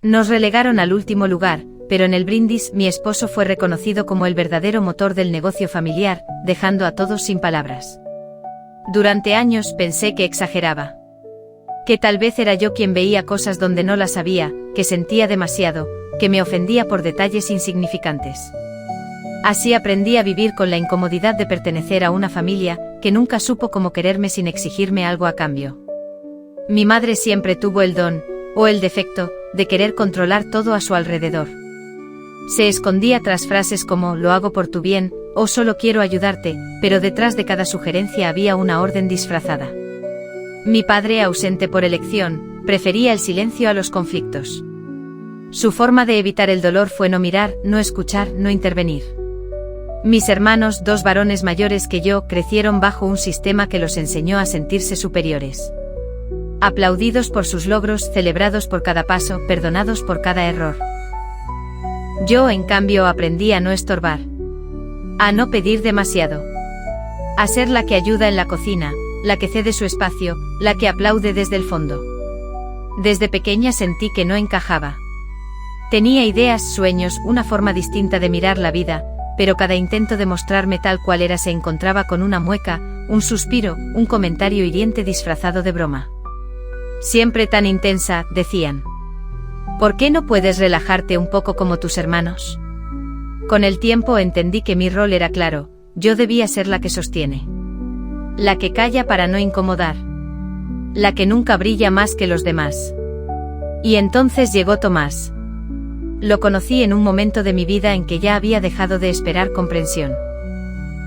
Nos relegaron al último lugar, pero en el brindis mi esposo fue reconocido como el verdadero motor del negocio familiar, dejando a todos sin palabras. Durante años pensé que exageraba. Que tal vez era yo quien veía cosas donde no las había, que sentía demasiado, que me ofendía por detalles insignificantes. Así aprendí a vivir con la incomodidad de pertenecer a una familia que nunca supo cómo quererme sin exigirme algo a cambio. Mi madre siempre tuvo el don, o el defecto, de querer controlar todo a su alrededor. Se escondía tras frases como «lo hago por tu bien» o «solo quiero ayudarte», pero detrás de cada sugerencia había una orden disfrazada. Mi padre, ausente por elección, prefería el silencio a los conflictos. Su forma de evitar el dolor fue no mirar, no escuchar, no intervenir. Mis hermanos, 2 varones mayores que yo, crecieron bajo un sistema que los enseñó a sentirse superiores. Aplaudidos por sus logros, celebrados por cada paso, perdonados por cada error. Yo, en cambio, aprendí a no estorbar. A no pedir demasiado. A ser la que ayuda en la cocina, la que cede su espacio, la que aplaude desde el fondo. Desde pequeña sentí que no encajaba. Tenía ideas, sueños, una forma distinta de mirar la vida, pero cada intento de mostrarme tal cual era se encontraba con una mueca, un suspiro, un comentario hiriente disfrazado de broma. Siempre tan intensa, decían. ¿Por qué no puedes relajarte un poco como tus hermanos? Con el tiempo entendí que mi rol era claro, yo debía ser la que sostiene. La que calla para no incomodar. La que nunca brilla más que los demás. Y entonces llegó Tomás. Lo conocí en un momento de mi vida en que ya había dejado de esperar comprensión.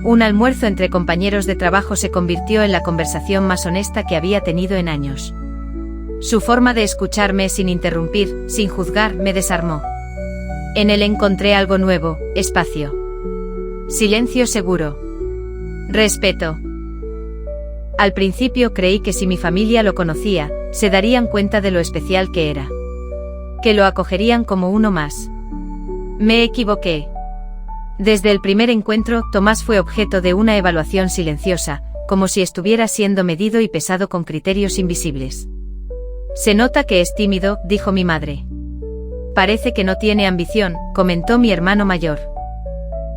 Un almuerzo entre compañeros de trabajo se convirtió en la conversación más honesta que había tenido en años. Su forma de escucharme sin interrumpir, sin juzgar, me desarmó. En él encontré algo nuevo, espacio. Silencio seguro. Respeto. Al principio creí que si mi familia lo conocía, se darían cuenta de lo especial que era. Que lo acogerían como uno más. Me equivoqué. Desde el primer encuentro, Tomás fue objeto de una evaluación silenciosa, como si estuviera siendo medido y pesado con criterios invisibles. Se nota que es tímido, dijo mi madre. Parece que no tiene ambición, comentó mi hermano mayor.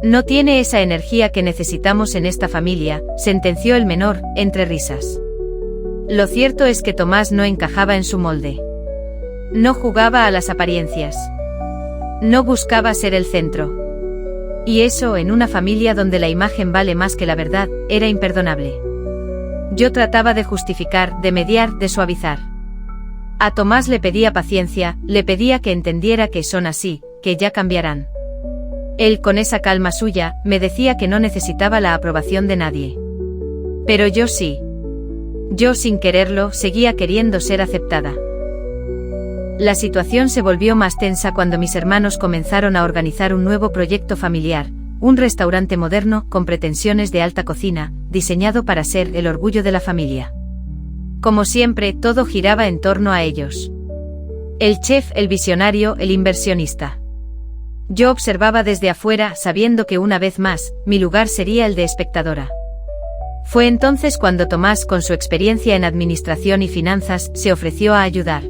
No tiene esa energía que necesitamos en esta familia, sentenció el menor, entre risas. Lo cierto es que Tomás no encajaba en su molde. No jugaba a las apariencias. No buscaba ser el centro. Y eso, en una familia donde la imagen vale más que la verdad, era imperdonable. Yo trataba de justificar, de mediar, de suavizar. A Tomás le pedía paciencia, le pedía que entendiera que son así, que ya cambiarán. Él, con esa calma suya, me decía que no necesitaba la aprobación de nadie. Pero yo sí. Yo, sin quererlo, seguía queriendo ser aceptada. La situación se volvió más tensa cuando mis hermanos comenzaron a organizar un nuevo proyecto familiar, un restaurante moderno, con pretensiones de alta cocina, diseñado para ser el orgullo de la familia. Como siempre, todo giraba en torno a ellos. El chef, el visionario, el inversionista. Yo observaba desde afuera, sabiendo que una vez más, mi lugar sería el de espectadora. Fue entonces cuando Tomás, con su experiencia en administración y finanzas, se ofreció a ayudar.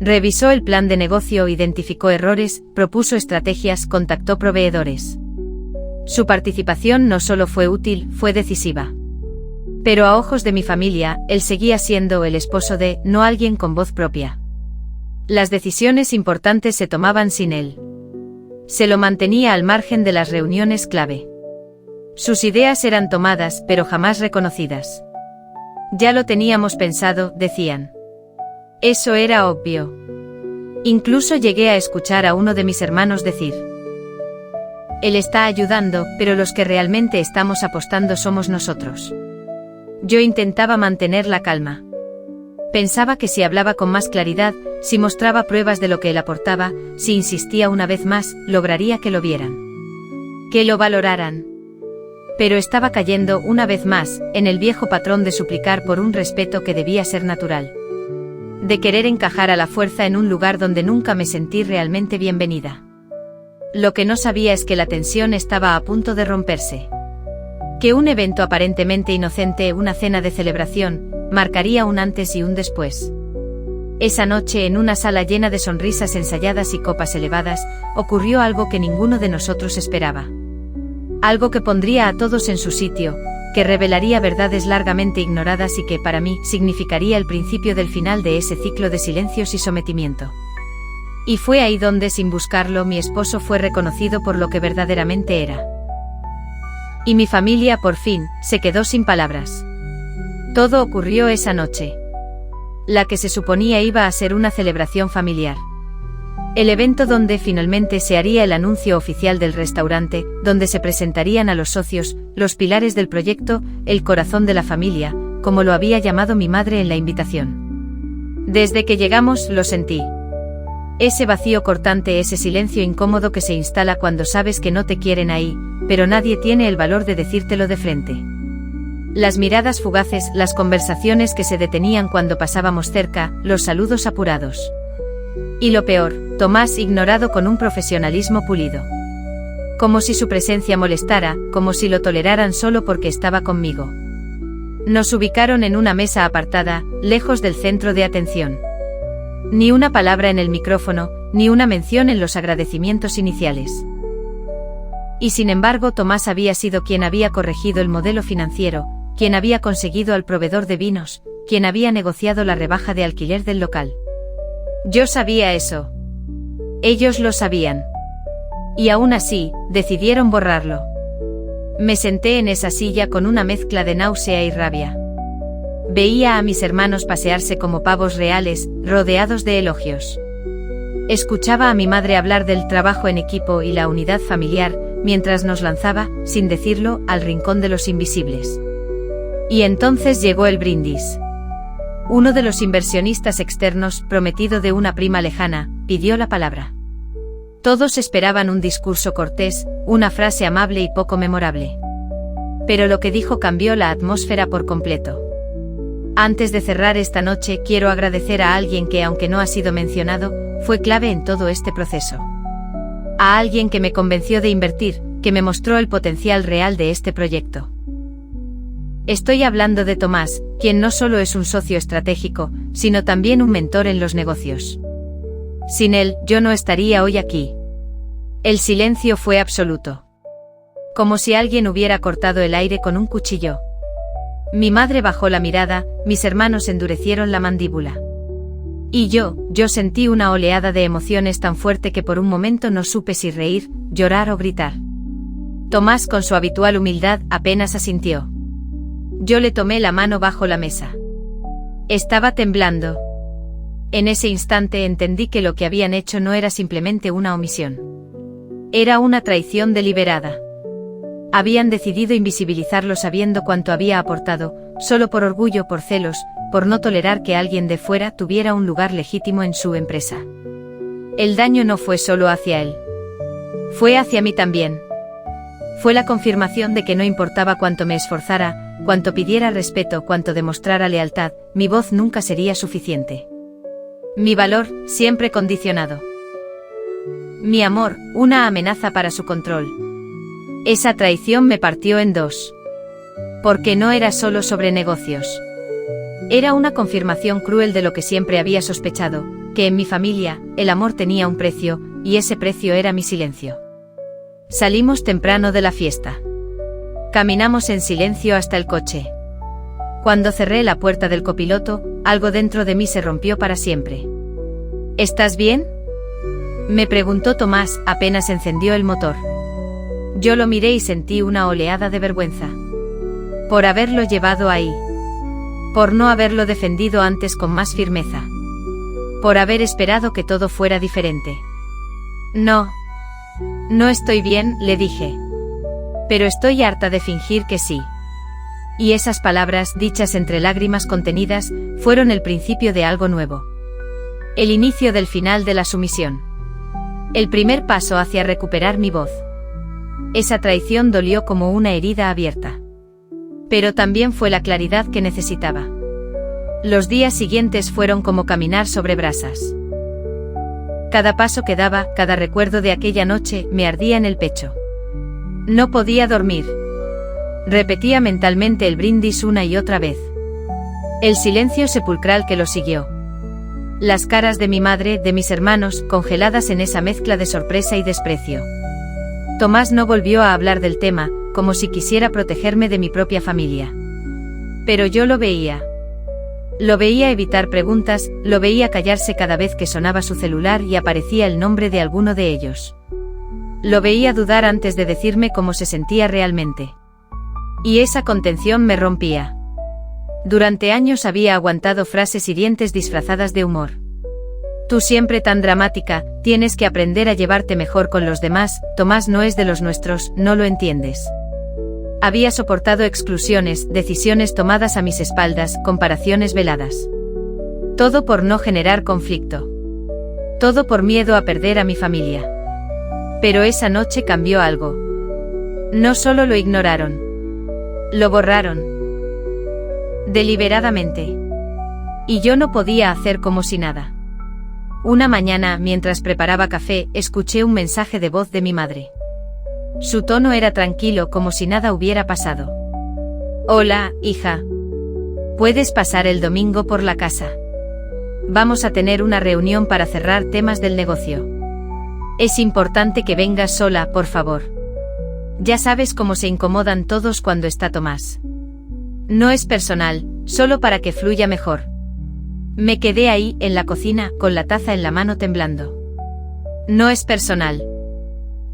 Revisó el plan de negocio, identificó errores, propuso estrategias, contactó proveedores. Su participación no solo fue útil, fue decisiva. Pero a ojos de mi familia, él seguía siendo el esposo de, no alguien con voz propia. Las decisiones importantes se tomaban sin él. Se lo mantenía al margen de las reuniones clave. Sus ideas eran tomadas, pero jamás reconocidas. Ya lo teníamos pensado, decían. Eso era obvio. Incluso llegué a escuchar a uno de mis hermanos decir: él está ayudando, pero los que realmente estamos apostando somos nosotros. Yo intentaba mantener la calma. Pensaba que si hablaba con más claridad, si mostraba pruebas de lo que él aportaba, si insistía una vez más, lograría que lo vieran. Que lo valoraran. Pero estaba cayendo, una vez más, en el viejo patrón de suplicar por un respeto que debía ser natural. De querer encajar a la fuerza en un lugar donde nunca me sentí realmente bienvenida. Lo que no sabía es que la tensión estaba a punto de romperse. Que un evento aparentemente inocente, una cena de celebración, marcaría un antes y un después. Esa noche, en una sala llena de sonrisas ensayadas y copas elevadas, ocurrió algo que ninguno de nosotros esperaba. Algo que pondría a todos en su sitio, que revelaría verdades largamente ignoradas y que, para mí, significaría el principio del final de ese ciclo de silencios y sometimiento. Y fue ahí donde, sin buscarlo, mi esposo fue reconocido por lo que verdaderamente era. Y mi familia, por fin, se quedó sin palabras. Todo ocurrió esa noche. La que se suponía iba a ser una celebración familiar. El evento donde finalmente se haría el anuncio oficial del restaurante, donde se presentarían a los socios, los pilares del proyecto, el corazón de la familia, como lo había llamado mi madre en la invitación. Desde que llegamos, lo sentí. Ese vacío cortante, ese silencio incómodo que se instala cuando sabes que no te quieren ahí, pero nadie tiene el valor de decírtelo de frente. Las miradas fugaces, las conversaciones que se detenían cuando pasábamos cerca, los saludos apurados. Y lo peor, Tomás ignorado con un profesionalismo pulido. Como si su presencia molestara, como si lo toleraran solo porque estaba conmigo. Nos ubicaron en una mesa apartada, lejos del centro de atención. Ni una palabra en el micrófono, ni una mención en los agradecimientos iniciales. Y sin embargo, Tomás había sido quien había corregido el modelo financiero, quien había conseguido al proveedor de vinos, quien había negociado la rebaja de alquiler del local. Yo sabía eso. Ellos lo sabían. Y aún así, decidieron borrarlo. Me senté en esa silla con una mezcla de náusea y rabia. Veía a mis hermanos pasearse como pavos reales, rodeados de elogios. Escuchaba a mi madre hablar del trabajo en equipo y la unidad familiar, mientras nos lanzaba, sin decirlo, al rincón de los invisibles. Y entonces llegó el brindis. Uno de los inversionistas externos, prometido de una prima lejana, pidió la palabra. Todos esperaban un discurso cortés, una frase amable y poco memorable. Pero lo que dijo cambió la atmósfera por completo. Antes de cerrar esta noche, quiero agradecer a alguien que, aunque no ha sido mencionado, fue clave en todo este proceso. A alguien que me convenció de invertir, que me mostró el potencial real de este proyecto. Estoy hablando de Tomás, quien no solo es un socio estratégico, sino también un mentor en los negocios. Sin él, yo no estaría hoy aquí. El silencio fue absoluto. Como si alguien hubiera cortado el aire con un cuchillo. Mi madre bajó la mirada, mis hermanos endurecieron la mandíbula. Y yo sentí una oleada de emociones tan fuerte que por un momento no supe si reír, llorar o gritar. Tomás, con su habitual humildad, apenas asintió. Yo le tomé la mano bajo la mesa. Estaba temblando. En ese instante entendí que lo que habían hecho no era simplemente una omisión. Era una traición deliberada. Habían decidido invisibilizarlo sabiendo cuánto había aportado, solo por orgullo, por celos, por no tolerar que alguien de fuera tuviera un lugar legítimo en su empresa. El daño no fue solo hacia él. Fue hacia mí también. Fue la confirmación de que no importaba cuánto me esforzara, cuánto pidiera respeto, cuánto demostrara lealtad, mi voz nunca sería suficiente. Mi valor, siempre condicionado. Mi amor, una amenaza para su control. Esa traición me partió en dos. Porque no era solo sobre negocios. Era una confirmación cruel de lo que siempre había sospechado, que en mi familia, el amor tenía un precio, y ese precio era mi silencio. Salimos temprano de la fiesta. Caminamos en silencio hasta el coche. Cuando cerré la puerta del copiloto, algo dentro de mí se rompió para siempre. ¿Estás bien?, me preguntó Tomás, apenas encendió el motor. Yo lo miré y sentí una oleada de vergüenza. Por haberlo llevado ahí. Por no haberlo defendido antes con más firmeza. Por haber esperado que todo fuera diferente. No estoy bien, le dije. Pero estoy harta de fingir que sí. Y esas palabras, dichas entre lágrimas contenidas, fueron el principio de algo nuevo. El inicio del final de la sumisión. El primer paso hacia recuperar mi voz. Esa traición dolió como una herida abierta. Pero también fue la claridad que necesitaba. Los días siguientes fueron como caminar sobre brasas. Cada paso que daba, cada recuerdo de aquella noche, me ardía en el pecho. No podía dormir. Repetía mentalmente el brindis una y otra vez. El silencio sepulcral que lo siguió. Las caras de mi madre, de mis hermanos, congeladas en esa mezcla de sorpresa y desprecio. Tomás no volvió a hablar del tema, como si quisiera protegerme de mi propia familia. Pero yo lo veía. Lo veía evitar preguntas, lo veía callarse cada vez que sonaba su celular y aparecía el nombre de alguno de ellos. Lo veía dudar antes de decirme cómo se sentía realmente. Y esa contención me rompía. Durante años había aguantado frases hirientes disfrazadas de humor. Tú siempre tan dramática, tienes que aprender a llevarte mejor con los demás, Tomás no es de los nuestros, no lo entiendes. Había soportado exclusiones, decisiones tomadas a mis espaldas, comparaciones veladas. Todo por no generar conflicto. Todo por miedo a perder a mi familia. Pero esa noche cambió algo. No solo lo ignoraron. Lo borraron. Deliberadamente. Y yo no podía hacer como si nada. Una mañana, mientras preparaba café, escuché un mensaje de voz de mi madre. Su tono era tranquilo, como si nada hubiera pasado. Hola, hija. ¿Puedes pasar el domingo por la casa? Vamos a tener una reunión para cerrar temas del negocio. Es importante que vengas sola, por favor. Ya sabes cómo se incomodan todos cuando está Tomás. No es personal, solo para que fluya mejor. Me quedé ahí, en la cocina, con la taza en la mano temblando. No es personal.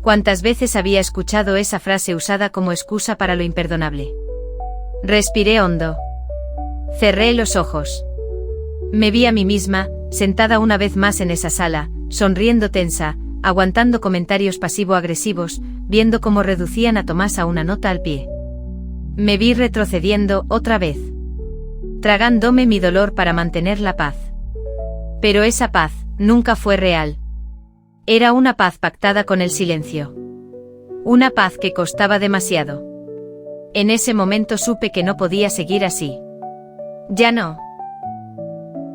¿Cuántas veces había escuchado esa frase usada como excusa para lo imperdonable? Respiré hondo. Cerré los ojos. Me vi a mí misma, sentada una vez más en esa sala, sonriendo tensa, aguantando comentarios pasivo-agresivos, viendo cómo reducían a Tomás a una nota al pie. Me vi retrocediendo otra vez. Tragándome mi dolor para mantener la paz. Pero esa paz nunca fue real. Era una paz pactada con el silencio. Una paz que costaba demasiado. En ese momento supe que no podía seguir así. Ya no.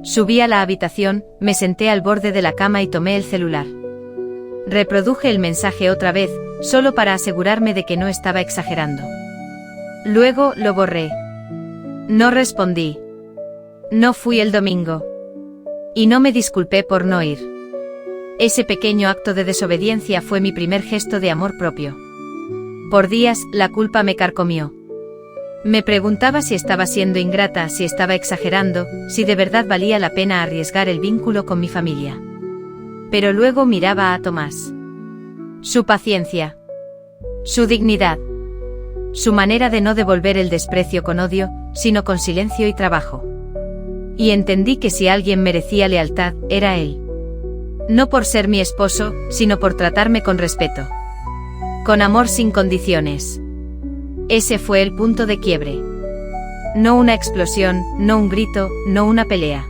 Subí a la habitación, me senté al borde de la cama y tomé el celular. Reproduje el mensaje otra vez, solo para asegurarme de que no estaba exagerando. Luego lo borré. No respondí. No fui el domingo. Y no me disculpé por no ir. Ese pequeño acto de desobediencia fue mi primer gesto de amor propio. Por días, la culpa me carcomió. Me preguntaba si estaba siendo ingrata, si estaba exagerando, si de verdad valía la pena arriesgar el vínculo con mi familia. Pero luego miraba a Tomás. Su paciencia. Su dignidad. Su manera de no devolver el desprecio con odio, sino con silencio y trabajo. Y entendí que si alguien merecía lealtad, era él. No por ser mi esposo, sino por tratarme con respeto. Con amor sin condiciones. Ese fue el punto de quiebre. No una explosión, no un grito, no una pelea.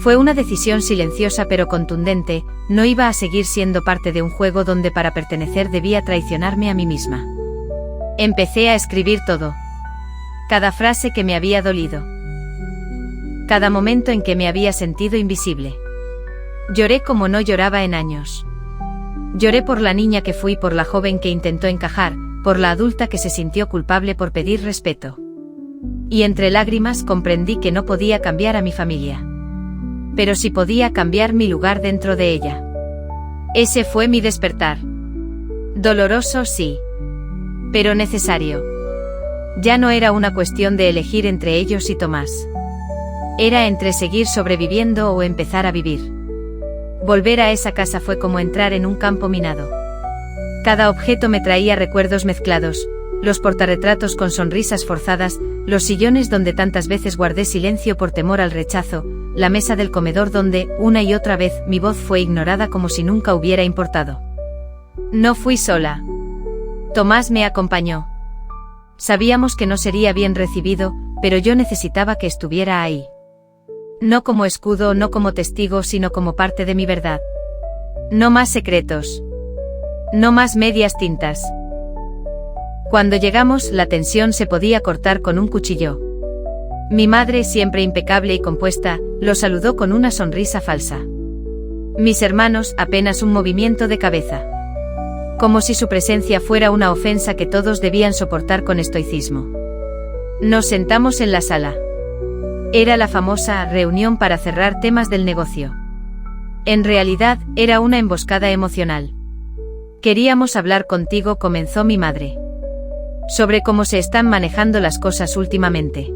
Fue una decisión silenciosa pero contundente, no iba a seguir siendo parte de un juego donde para pertenecer debía traicionarme a mí misma. Empecé a escribir todo. Cada frase que me había dolido. Cada momento en que me había sentido invisible. Lloré como no lloraba en años. Lloré por la niña que fui, por la joven que intentó encajar, por la adulta que se sintió culpable por pedir respeto. Y entre lágrimas comprendí que no podía cambiar a mi familia. Pero sí podía cambiar mi lugar dentro de ella. Ese fue mi despertar. Doloroso, sí. Pero necesario. Ya no era una cuestión de elegir entre ellos y Tomás. Era entre seguir sobreviviendo o empezar a vivir. Volver a esa casa fue como entrar en un campo minado. Cada objeto me traía recuerdos mezclados, los portarretratos con sonrisas forzadas, los sillones donde tantas veces guardé silencio por temor al rechazo, la mesa del comedor donde, una y otra vez, mi voz fue ignorada como si nunca hubiera importado. No fui sola. Tomás me acompañó. Sabíamos que no sería bien recibido, pero yo necesitaba que estuviera ahí. No como escudo, no como testigo, sino como parte de mi verdad. No más secretos. No más medias tintas. Cuando llegamos, la tensión se podía cortar con un cuchillo. Mi madre, siempre impecable y compuesta, lo saludó con una sonrisa falsa. Mis hermanos, apenas un movimiento de cabeza. Como si su presencia fuera una ofensa que todos debían soportar con estoicismo. Nos sentamos en la sala. Era la famosa reunión para cerrar temas del negocio. En realidad, era una emboscada emocional. Queríamos hablar contigo, comenzó mi madre. Sobre cómo se están manejando las cosas últimamente.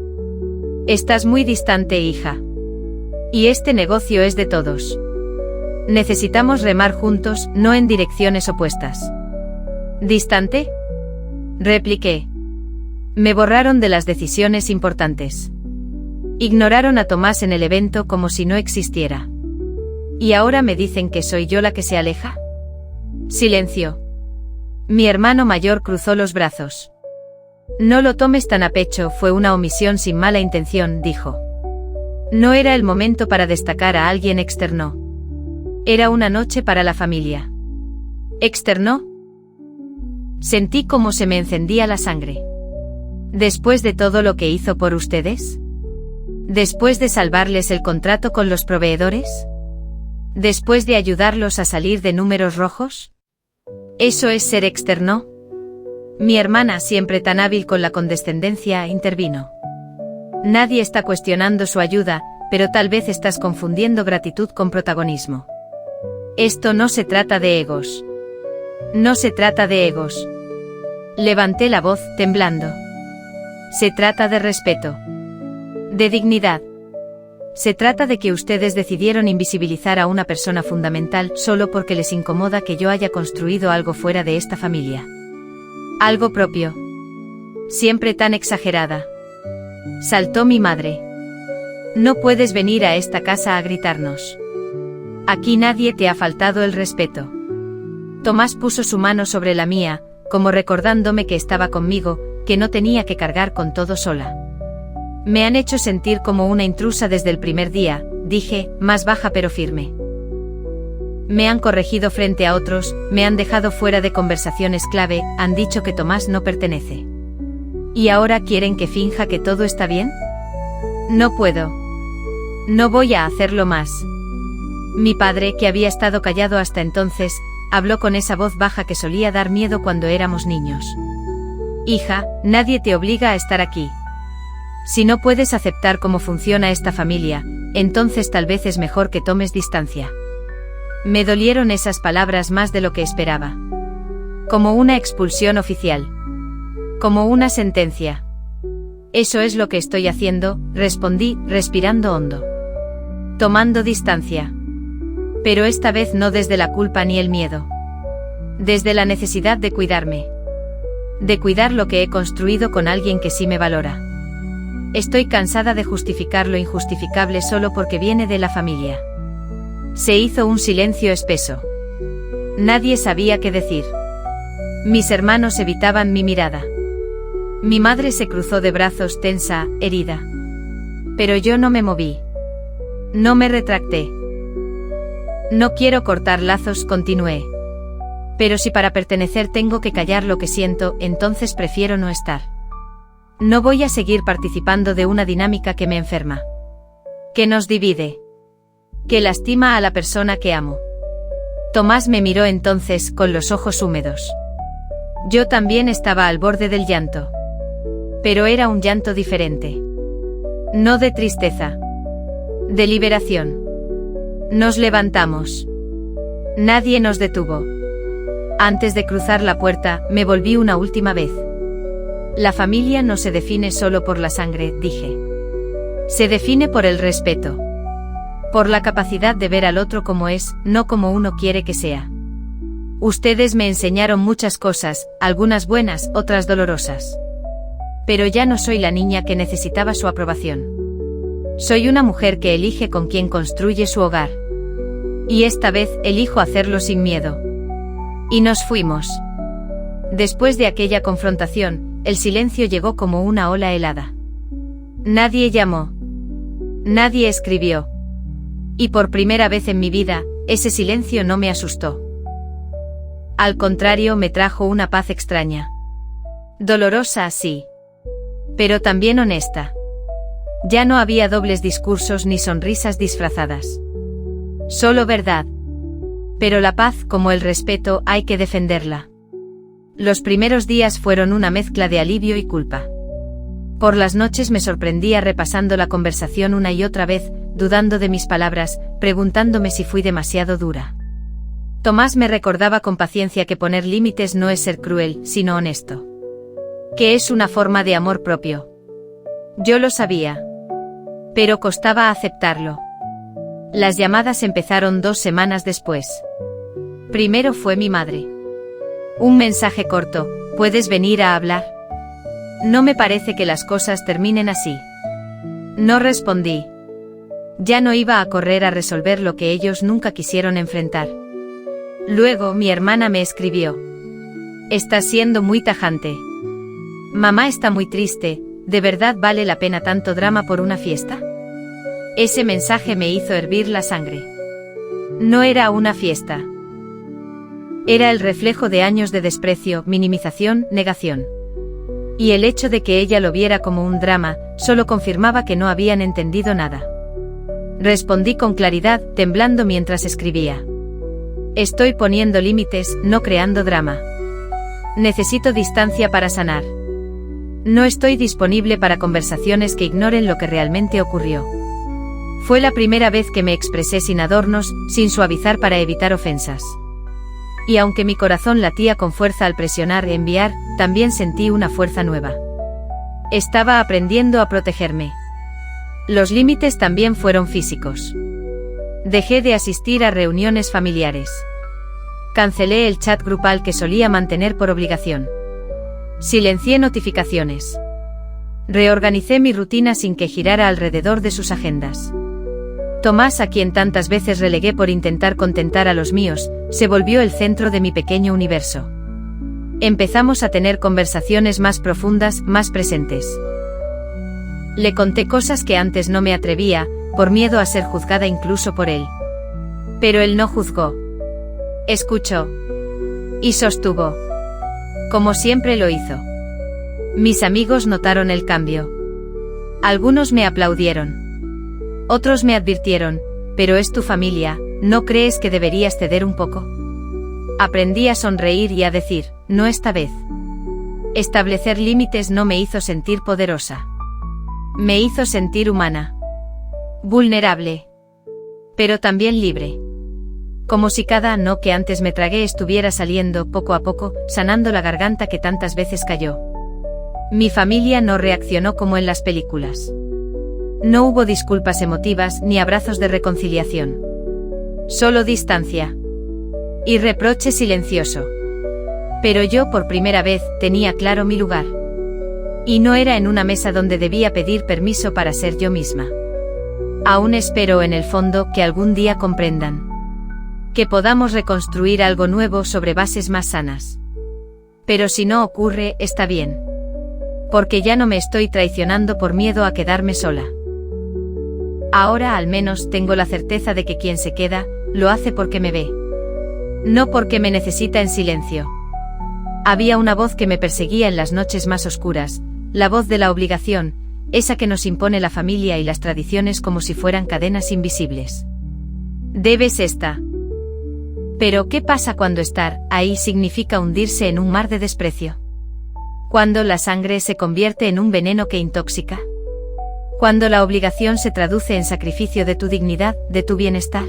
Estás muy distante, hija. Y este negocio es de todos. Necesitamos remar juntos, no en direcciones opuestas. ¿Distante? Repliqué. Me borraron de las decisiones importantes. Ignoraron a Tomás en el evento como si no existiera. ¿Y ahora me dicen que soy yo la que se aleja? Silencio. Mi hermano mayor cruzó los brazos. No lo tomes tan a pecho, fue una omisión sin mala intención, dijo. No era el momento para destacar a alguien, externó. Era una noche para la familia. ¿Externó? Sentí como se me encendía la sangre. ¿Después de todo lo que hizo por ustedes? ¿Después de salvarles el contrato con los proveedores? ¿Después de ayudarlos a salir de números rojos? ¿Eso es ser externo? Mi hermana, siempre tan hábil con la condescendencia, intervino. Nadie está cuestionando su ayuda, pero tal vez estás confundiendo gratitud con protagonismo. Esto no se trata de egos. No se trata de egos. Levanté la voz, temblando. Se trata de respeto. De dignidad. Se trata de que ustedes decidieron invisibilizar a una persona fundamental solo porque les incomoda que yo haya construido algo fuera de esta familia. Algo propio. Siempre tan exagerada. Saltó mi madre. No puedes venir a esta casa a gritarnos. Aquí nadie te ha faltado el respeto. Tomás puso su mano sobre la mía, como recordándome que estaba conmigo, que no tenía que cargar con todo sola. Me han hecho sentir como una intrusa desde el primer día, dije, más baja pero firme. Me han corregido frente a otros, me han dejado fuera de conversaciones clave, han dicho que Tomás no pertenece. ¿Y ahora quieren que finja que todo está bien? No puedo. No voy a hacerlo más. Mi padre, que había estado callado hasta entonces, habló con esa voz baja que solía dar miedo cuando éramos niños. Hija, nadie te obliga a estar aquí. Si no puedes aceptar cómo funciona esta familia, entonces tal vez es mejor que tomes distancia. Me dolieron esas palabras más de lo que esperaba. Como una expulsión oficial. Como una sentencia. Eso es lo que estoy haciendo, respondí, respirando hondo. Tomando distancia. Pero esta vez no desde la culpa ni el miedo. Desde la necesidad de cuidarme. De cuidar lo que he construido con alguien que sí me valora. Estoy cansada de justificar lo injustificable solo porque viene de la familia. Se hizo un silencio espeso. Nadie sabía qué decir. Mis hermanos evitaban mi mirada. Mi madre se cruzó de brazos, tensa, herida. Pero yo no me moví. No me retracté. No quiero cortar lazos, continué. Pero si para pertenecer tengo que callar lo que siento, entonces prefiero no estar. No voy a seguir participando de una dinámica que me enferma. Que nos divide. Que lastima a la persona que amo. Tomás me miró entonces con los ojos húmedos. Yo también estaba al borde del llanto. Pero era un llanto diferente. No de tristeza. De liberación. Nos levantamos. Nadie nos detuvo. Antes de cruzar la puerta, me volví una última vez. La familia no se define solo por la sangre, dije. Se define por el respeto. Por la capacidad de ver al otro como es, no como uno quiere que sea. Ustedes me enseñaron muchas cosas, algunas buenas, otras dolorosas. Pero ya no soy la niña que necesitaba su aprobación. Soy una mujer que elige con quién construye su hogar. Y esta vez elijo hacerlo sin miedo. Y nos fuimos. Después de aquella confrontación, el silencio llegó como una ola helada. Nadie llamó. Nadie escribió. Y por primera vez en mi vida, ese silencio no me asustó. Al contrario, me trajo una paz extraña. Dolorosa, sí. Pero también honesta. Ya no había dobles discursos ni sonrisas disfrazadas. Solo verdad. Pero la paz, como el respeto, hay que defenderla. Los primeros días fueron una mezcla de alivio y culpa. Por las noches me sorprendía repasando la conversación una y otra vez, dudando de mis palabras, preguntándome si fui demasiado dura. Tomás me recordaba con paciencia que poner límites no es ser cruel, sino honesto. Que es una forma de amor propio. Yo lo sabía. Pero costaba aceptarlo. Las llamadas empezaron 2 semanas después. Primero fue mi madre. Un mensaje corto: ¿puedes venir a hablar? No me parece que las cosas terminen así. No respondí. Ya no iba a correr a resolver lo que ellos nunca quisieron enfrentar. Luego mi hermana me escribió: estás siendo muy tajante. Mamá está muy triste, ¿de verdad vale la pena tanto drama por una fiesta? Ese mensaje me hizo hervir la sangre. No era una fiesta. Era el reflejo de años de desprecio, minimización, negación. Y el hecho de que ella lo viera como un drama, solo confirmaba que no habían entendido nada. Respondí con claridad, temblando mientras escribía: estoy poniendo límites, no creando drama. Necesito distancia para sanar. No estoy disponible para conversaciones que ignoren lo que realmente ocurrió. Fue la primera vez que me expresé sin adornos, sin suavizar para evitar ofensas. Y aunque mi corazón latía con fuerza al presionar e enviar, también sentí una fuerza nueva. Estaba aprendiendo a protegerme. Los límites también fueron físicos. Dejé de asistir a reuniones familiares. Cancelé el chat grupal que solía mantener por obligación. Silencié notificaciones. Reorganicé mi rutina sin que girara alrededor de sus agendas. Tomás, a quien tantas veces relegué por intentar contentar a los míos, se volvió el centro de mi pequeño universo. Empezamos a tener conversaciones más profundas, más presentes. Le conté cosas que antes no me atrevía, por miedo a ser juzgada incluso por él. Pero él no juzgó. Escuchó. Y sostuvo. Como siempre lo hizo. Mis amigos notaron el cambio. Algunos me aplaudieron. Otros me advirtieron: pero es tu familia, ¿no crees que deberías ceder un poco? Aprendí a sonreír y a decir: no esta vez. Establecer límites no me hizo sentir poderosa. Me hizo sentir humana. Vulnerable. Pero también libre. Como si cada no que antes me tragué estuviera saliendo poco a poco, sanando la garganta que tantas veces cayó. Mi familia no reaccionó como en las películas. No hubo disculpas emotivas ni abrazos de reconciliación. Solo distancia. Y reproche silencioso. Pero yo por primera vez tenía claro mi lugar. Y no era en una mesa donde debía pedir permiso para ser yo misma. Aún espero en el fondo que algún día comprendan. Que podamos reconstruir algo nuevo sobre bases más sanas. Pero si no ocurre, está bien. Porque ya no me estoy traicionando por miedo a quedarme sola. Ahora al menos tengo la certeza de que quien se queda, lo hace porque me ve. No porque me necesita en silencio. Había una voz que me perseguía en las noches más oscuras, la voz de la obligación, esa que nos impone la familia y las tradiciones como si fueran cadenas invisibles. Debes esta. Pero ¿qué pasa cuando estar ahí significa hundirse en un mar de desprecio? Cuando la sangre se convierte en un veneno que intoxica. Cuando la obligación se traduce en sacrificio de tu dignidad, de tu bienestar.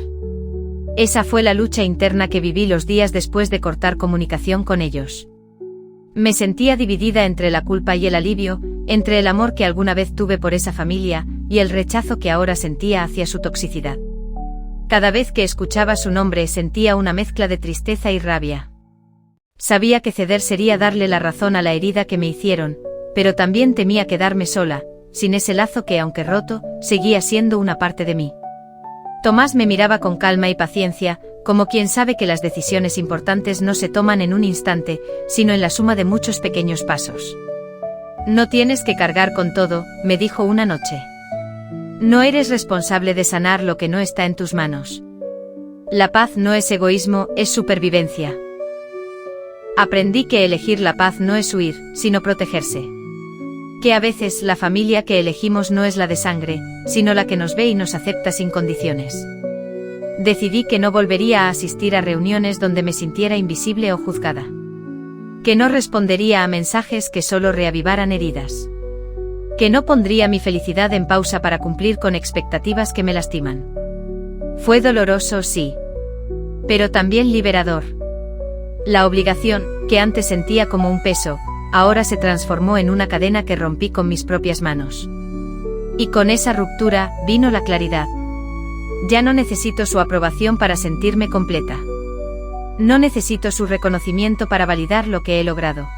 Esa fue la lucha interna que viví los días después de cortar comunicación con ellos. Me sentía dividida entre la culpa y el alivio, entre el amor que alguna vez tuve por esa familia, y el rechazo que ahora sentía hacia su toxicidad. Cada vez que escuchaba su nombre sentía una mezcla de tristeza y rabia. Sabía que ceder sería darle la razón a la herida que me hicieron, pero también temía quedarme sola, sin ese lazo que, aunque roto, seguía siendo una parte de mí. Tomás me miraba con calma y paciencia, como quien sabe que las decisiones importantes no se toman en un instante, sino en la suma de muchos pequeños pasos. No tienes que cargar con todo, me dijo una noche. No eres responsable de sanar lo que no está en tus manos. La paz no es egoísmo, es supervivencia. Aprendí que elegir la paz no es huir, sino protegerse. Que a veces la familia que elegimos no es la de sangre, sino la que nos ve y nos acepta sin condiciones. Decidí que no volvería a asistir a reuniones donde me sintiera invisible o juzgada. Que no respondería a mensajes que solo reavivaran heridas. Que no pondría mi felicidad en pausa para cumplir con expectativas que me lastiman. Fue doloroso, sí. Pero también liberador. La obligación, que antes sentía como un peso, ahora se transformó en una cadena que rompí con mis propias manos. Y con esa ruptura, vino la claridad. Ya no necesito su aprobación para sentirme completa. No necesito su reconocimiento para validar lo que he logrado.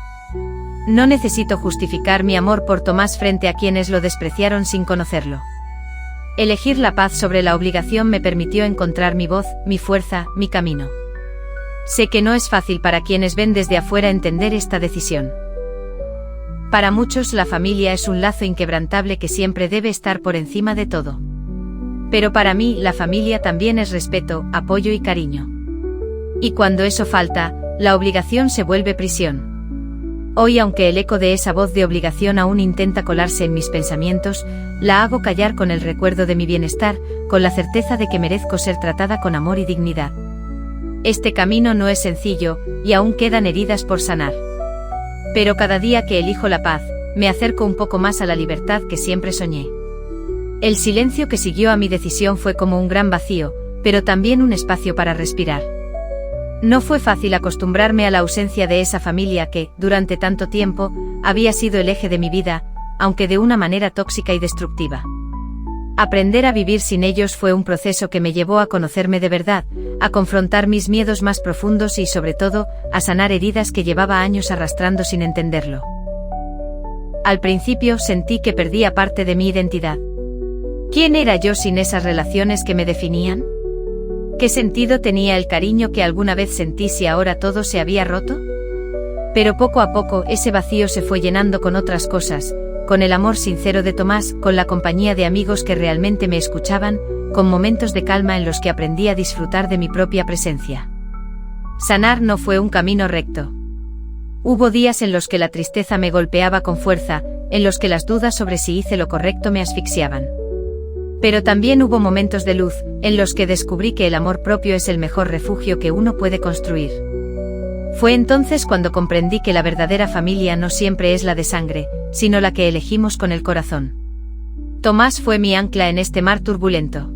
No necesito justificar mi amor por Tomás frente a quienes lo despreciaron sin conocerlo. Elegir la paz sobre la obligación me permitió encontrar mi voz, mi fuerza, mi camino. Sé que no es fácil para quienes ven desde afuera entender esta decisión. Para muchos la familia es un lazo inquebrantable que siempre debe estar por encima de todo. Pero para mí la familia también es respeto, apoyo y cariño. Y cuando eso falta, la obligación se vuelve prisión. Hoy, aunque el eco de esa voz de obligación aún intenta colarse en mis pensamientos, la hago callar con el recuerdo de mi bienestar, con la certeza de que merezco ser tratada con amor y dignidad. Este camino no es sencillo, y aún quedan heridas por sanar. Pero cada día que elijo la paz, me acerco un poco más a la libertad que siempre soñé. El silencio que siguió a mi decisión fue como un gran vacío, pero también un espacio para respirar. No fue fácil acostumbrarme a la ausencia de esa familia que, durante tanto tiempo, había sido el eje de mi vida, aunque de una manera tóxica y destructiva. Aprender a vivir sin ellos fue un proceso que me llevó a conocerme de verdad, a confrontar mis miedos más profundos y, sobre todo, a sanar heridas que llevaba años arrastrando sin entenderlo. Al principio sentí que perdía parte de mi identidad. ¿Quién era yo sin esas relaciones que me definían? ¿Qué sentido tenía el cariño que alguna vez sentí si ahora todo se había roto? Pero poco a poco ese vacío se fue llenando con otras cosas, con el amor sincero de Tomás, con la compañía de amigos que realmente me escuchaban, con momentos de calma en los que aprendí a disfrutar de mi propia presencia. Sanar no fue un camino recto. Hubo días en los que la tristeza me golpeaba con fuerza, en los que las dudas sobre si hice lo correcto me asfixiaban. Pero también hubo momentos de luz, en los que descubrí que el amor propio es el mejor refugio que uno puede construir. Fue entonces cuando comprendí que la verdadera familia no siempre es la de sangre, sino la que elegimos con el corazón. Tomás fue mi ancla en este mar turbulento.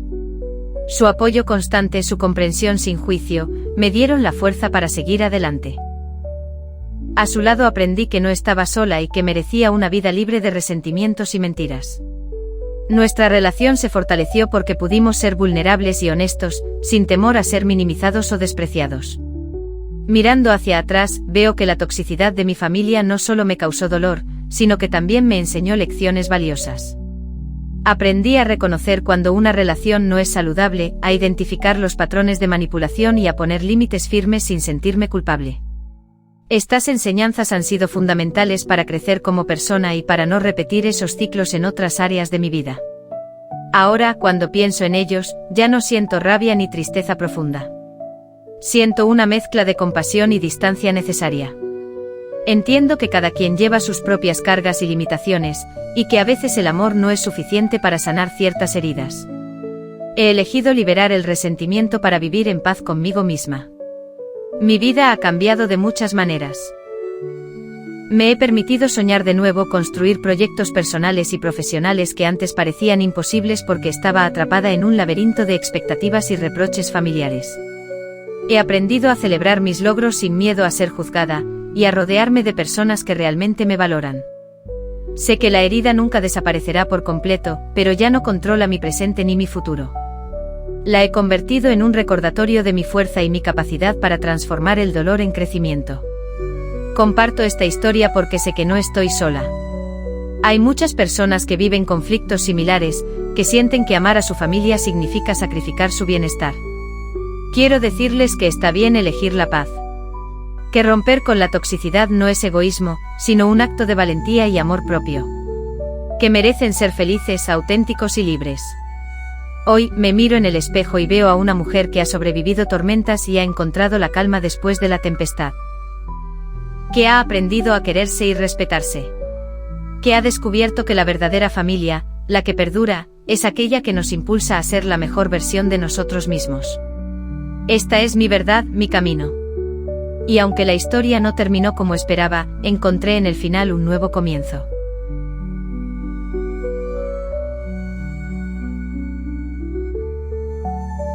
Su apoyo constante, su comprensión sin juicio, me dieron la fuerza para seguir adelante. A su lado aprendí que no estaba sola y que merecía una vida libre de resentimientos y mentiras. Nuestra relación se fortaleció porque pudimos ser vulnerables y honestos, sin temor a ser minimizados o despreciados. Mirando hacia atrás, veo que la toxicidad de mi familia no solo me causó dolor, sino que también me enseñó lecciones valiosas. Aprendí a reconocer cuando una relación no es saludable, a identificar los patrones de manipulación y a poner límites firmes sin sentirme culpable. Estas enseñanzas han sido fundamentales para crecer como persona y para no repetir esos ciclos en otras áreas de mi vida. Ahora, cuando pienso en ellos, ya no siento rabia ni tristeza profunda. Siento una mezcla de compasión y distancia necesaria. Entiendo que cada quien lleva sus propias cargas y limitaciones, y que a veces el amor no es suficiente para sanar ciertas heridas. He elegido liberar el resentimiento para vivir en paz conmigo misma. Mi vida ha cambiado de muchas maneras. Me he permitido soñar de nuevo, construir proyectos personales y profesionales que antes parecían imposibles porque estaba atrapada en un laberinto de expectativas y reproches familiares. He aprendido a celebrar mis logros sin miedo a ser juzgada, y a rodearme de personas que realmente me valoran. Sé que la herida nunca desaparecerá por completo, pero ya no controla mi presente ni mi futuro. La he convertido en un recordatorio de mi fuerza y mi capacidad para transformar el dolor en crecimiento. Comparto esta historia porque sé que no estoy sola. Hay muchas personas que viven conflictos similares, que sienten que amar a su familia significa sacrificar su bienestar. Quiero decirles que está bien elegir la paz. Que romper con la toxicidad no es egoísmo, sino un acto de valentía y amor propio. Que merecen ser felices, auténticos y libres. Hoy, me miro en el espejo y veo a una mujer que ha sobrevivido tormentas y ha encontrado la calma después de la tempestad. Que ha aprendido a quererse y respetarse. Que ha descubierto que la verdadera familia, la que perdura, es aquella que nos impulsa a ser la mejor versión de nosotros mismos. Esta es mi verdad, mi camino. Y aunque la historia no terminó como esperaba, encontré en el final un nuevo comienzo.